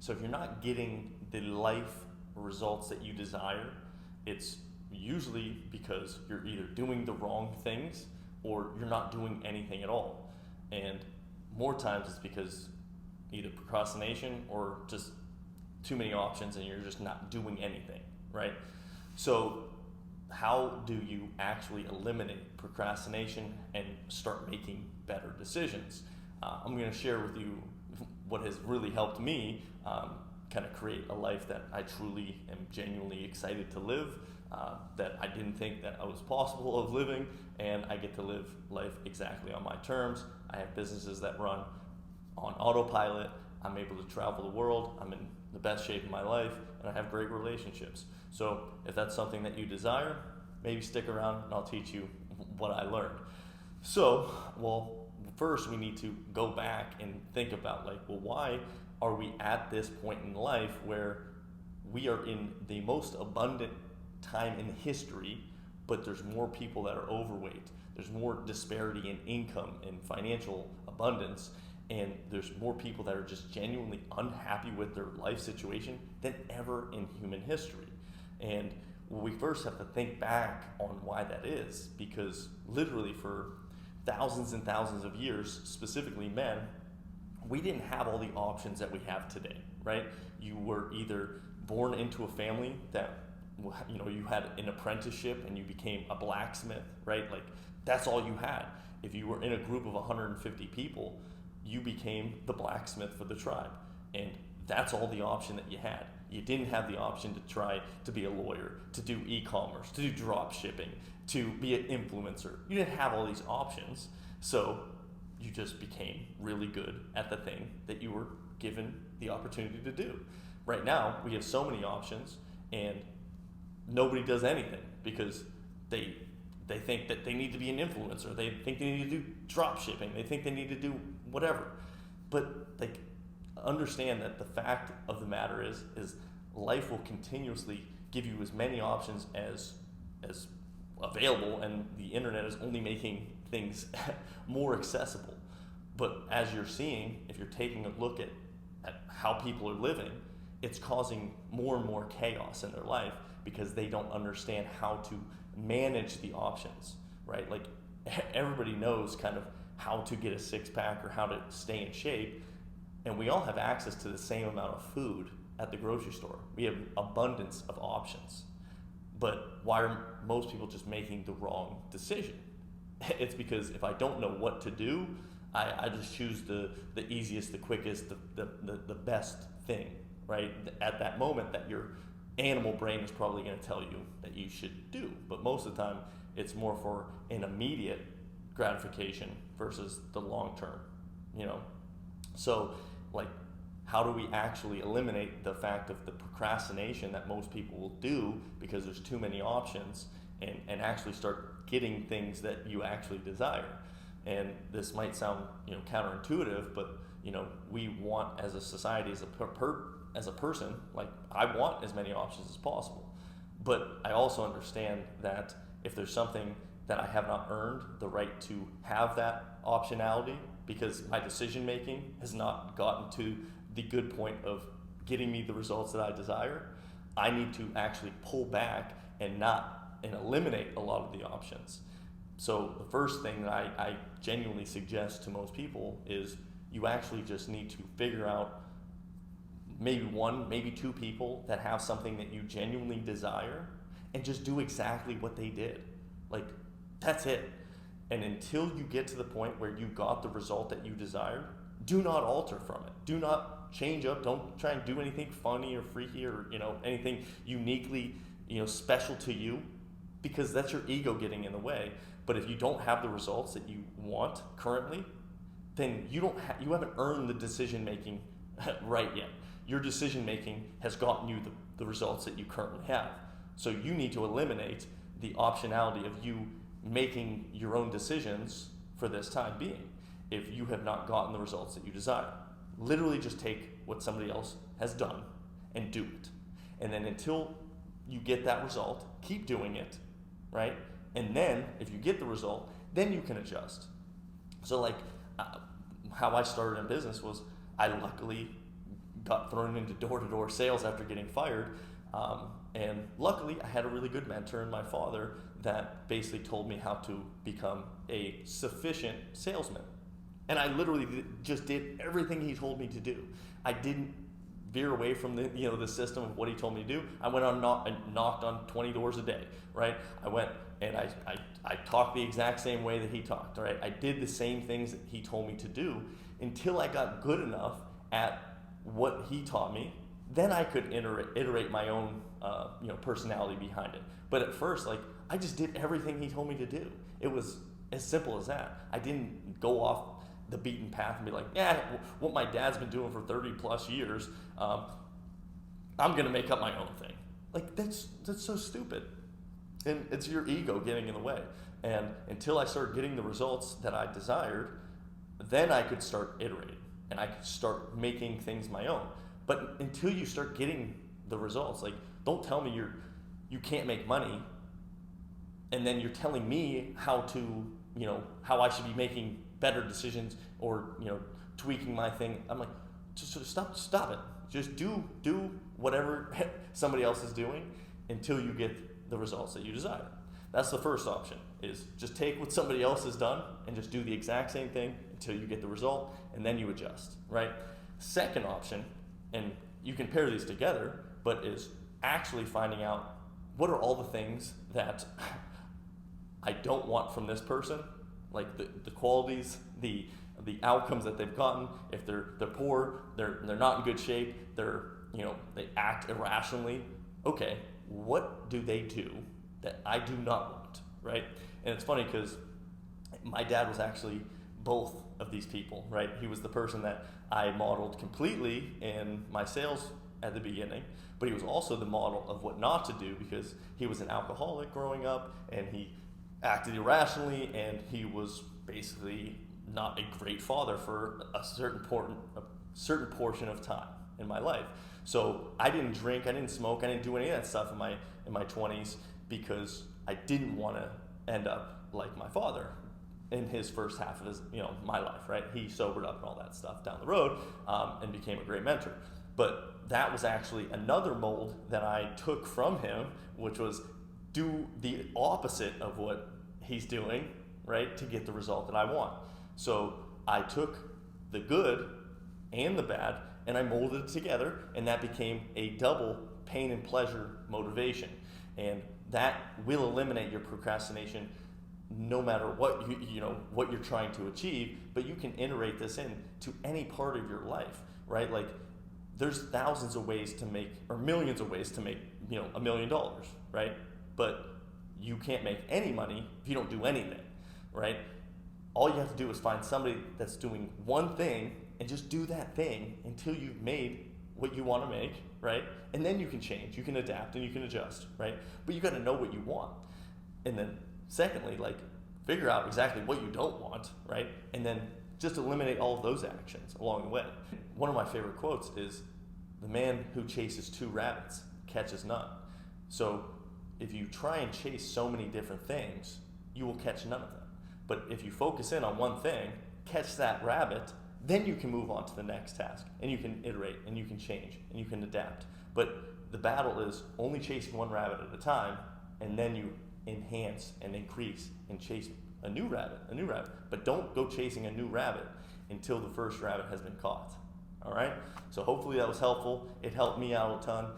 So if you're not getting the life results that you desire, it's usually because you're either doing the wrong things or you're not doing anything at all. And more times it's because either procrastination or just too many options and you're just not doing anything, right? So how do you actually eliminate procrastination and start making better decisions? I'm going to share with you what has really helped me kind of create a life that I truly am genuinely excited to live, that I didn't think that I was possible of living, and I get to live life exactly on my terms. I have businesses that run on autopilot. I'm able to travel the world. I'm in the best shape of my life, and I have great relationships. So if that's something that you desire, maybe stick around and I'll teach you what I learned. So, first we need to go back and think about why are we at this point in life where we are in the most abundant time in history, but there's more people that are overweight. There's more disparity in income and financial abundance, and there's more people that are just genuinely unhappy with their life situation than ever in human history. And we first have to think back on why that is, because literally for thousands and thousands of years, specifically men, we didn't have all the options that we have today, right? You were either born into a family that, you had an apprenticeship and you became a blacksmith, right? That's all you had. If you were in a group of 150 people, you became the blacksmith for the tribe. And that's all the option that you had. You didn't have the option to try to be a lawyer, to do e-commerce, to do drop shipping, to be an influencer. You didn't have all these options. So you just became really good at the thing that you were given the opportunity to do. Right now, we have so many options and nobody does anything because they think that they need to be an influencer. They think they need to do drop shipping. They think they need to do whatever. But understand that the fact of the matter is life will continuously give you as many options as available, and the internet is only making things more accessible. But as you're seeing, if you're taking a look at how people are living, it's causing more and more chaos in their life because they don't understand how to manage the options, right? Everybody knows kind of how to get a six-pack or how to stay in shape, and we all have access to the same amount of food at the grocery store. We have abundance of options. But why are most people just making the wrong decision? It's because if I don't know what to do, I just choose the easiest, the quickest, the best thing, right? At that moment that your animal brain is probably going to tell you that you should do. But most of the time, it's more for an immediate gratification versus the long term, So, how do we actually eliminate the fact of the procrastination that most people will do because there's too many options and actually start getting things that you actually desire? And this might sound, counterintuitive, but, we want as a society, as a person, I want as many options as possible. But I also understand that if there's something that I have not earned the right to have that optionality because my decision making has not gotten to the good point of getting me the results that I desire, I need to actually pull back and eliminate a lot of the options. So the first thing that I genuinely suggest to most people is you actually just need to figure out maybe one, maybe two people that have something that you genuinely desire and just do exactly what they did. That's it. And until you get to the point where you got the result that you desired, do not alter from it. Do not change up. Don't try and do anything funny or freaky or anything uniquely special to you, because that's your ego getting in the way. But if you don't have the results that you want currently, then you haven't earned the decision making right yet. Your decision making has gotten you the results that you currently have. So you need to eliminate the optionality of you making your own decisions for this time being if you have not gotten the results that you desire. Literally just take what somebody else has done and do it. And then until you get that result, keep doing it, right? And then if you get the result, then you can adjust. So how I started in business was I luckily got thrown into door-to-door sales after getting fired. And luckily, I had a really good mentor in my father that basically told me how to become a sufficient salesman. And I literally just did everything he told me to do. I didn't veer away from the system of what he told me to do. I went on and knocked on 20 doors a day, right? I went and I talked the exact same way that he talked, right? I did the same things that he told me to do until I got good enough at what he taught me. Then I could iterate my own personality behind it. But at first, like, I just did everything he told me to do. It was as simple as that. I didn't go off the beaten path and be like, yeah, what my dad's been doing for 30 plus years, I'm gonna make up my own thing. Like, that's so stupid. And it's your ego getting in the way. And until I started getting the results that I desired, then I could start iterating and I could start making things my own. But until you start getting the results, like, don't tell me you can't make money and then you're telling me how I should be making better decisions or, tweaking my thing. I'm like, just stop it. Just do whatever somebody else is doing until you get the results that you desire. That's the first option, is just take what somebody else has done and just do the exact same thing until you get the result, and then you adjust, right? Second option, and you can pair these together, but is actually finding out what are all the things that I don't want from this person, like the qualities, the outcomes that they've gotten. If they're poor, they're not in good shape, they act irrationally. Okay, what do they do that I do not want, right? And it's funny because my dad was actually both of these people, right? He was the person that I modeled completely in my sales at the beginning, but he was also the model of what not to do, because he was an alcoholic growing up and he acted irrationally and he was basically not a great father for a certain portion of time in my life. So I didn't drink, I didn't smoke, I didn't do any of that stuff in my 20s because I didn't want to end up like my father in his first half of his, my life, right? He sobered up and all that stuff down the road, and became a great mentor. But that was actually another mold that I took from him, which was do the opposite of what he's doing, right, to get the result that I want. So I took the good and the bad and I molded it together, and that became a double pain and pleasure motivation. And that will eliminate your procrastination no matter what what you're trying to achieve. But you can iterate this in to any part of your life, right? Like, there's thousands of ways to make, or millions of ways to make, $1 million, right? But you can't make any money if you don't do anything, right? All you have to do is find somebody that's doing one thing and just do that thing until you've made what you want to make, right? And then you can change, you can adapt, and you can adjust, right? But you got to know what you want. And then secondly, like, figure out exactly what you don't want, right? And then just eliminate all of those actions along the way. One of my favorite quotes is, "The man who chases two rabbits catches none." So if you try and chase so many different things, you will catch none of them. But if you focus in on one thing, catch that rabbit, then you can move on to the next task, and you can iterate, and you can change, and you can adapt. But the battle is only chasing one rabbit at a time, and then you enhance and increase and chase a new rabbit. But don't go chasing a new rabbit until the first rabbit has been caught. All right? So hopefully that was helpful. It helped me out a ton.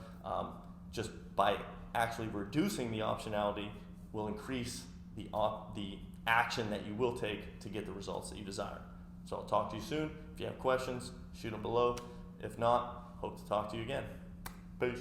Just by actually reducing the optionality will increase the action that you will take to get the results that you desire. So I'll talk to you soon. If you have questions, shoot them below. If not, hope to talk to you again. Peace.